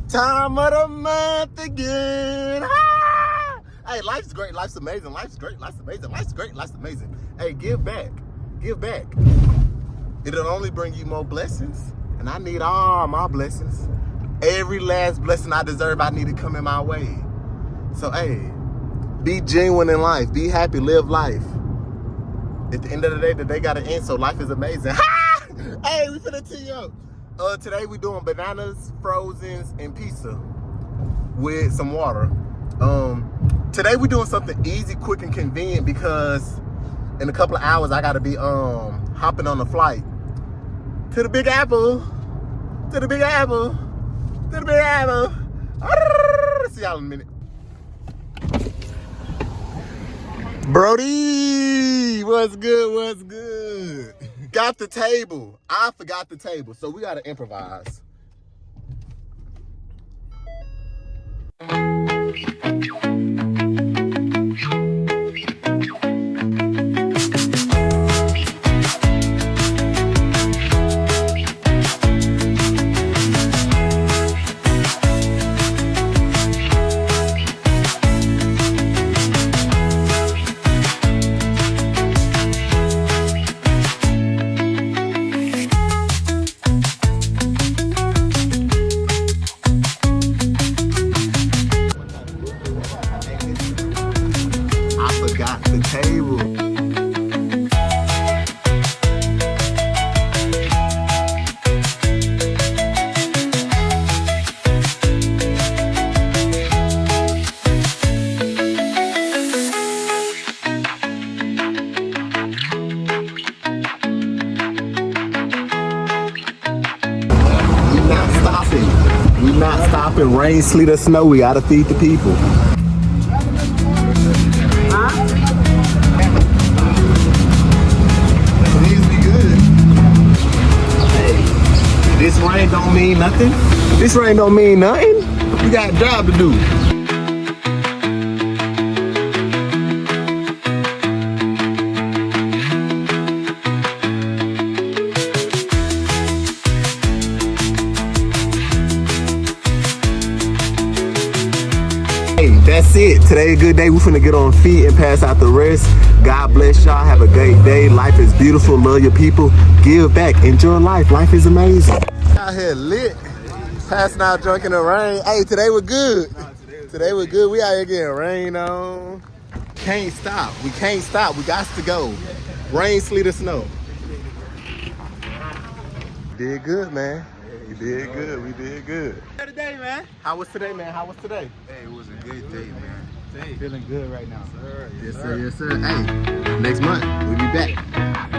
Time of the month again. Ah! Hey, life's great. Life's amazing. Life's great. Life's amazing. Life's great. Life's amazing. Hey, give back. Give back. It'll only bring you more blessings. And I need all my blessings. Every last blessing I deserve, I need to come in my way. So, hey, be genuine in life. Be happy. Live life. At the end of the day, the day got to end, so life is amazing. Hey, we finna tee you up. Today we doing bananas, frozens, and pizza with some water. Today we doing something easy, quick, and convenient because in a couple of hours I gotta be hopping on a flight to the Big Apple, to the Big Apple, to the Big Apple. See y'all in a minute. Brody, what's good? What's good? Got the table. I forgot the table, so we gotta improvise. Got the table. We not stopping. Rain, sleet, or snow. We gotta feed the people. This rain don't mean nothing. This rain don't mean nothing. We got a job to do. Hey, that's it. Today a good day. We finna get on feet and pass out the rest. God bless y'all. Have a great day. Life is beautiful. Love your people. Give back. Enjoy life. Life is amazing. Out here lit. Passing out drunk in the rain. Hey, today we're good. Today we're good. We out here getting rain on. Can't stop. We can't stop. We got to go. Rain, sleet, or snow. Did good, man. We did good. We did good. Today, man. How was today, man? How was today? Hey, it was a good day, man. Feeling good right now. Yes, sir. Yes, sir. Hey, next month we'll be back.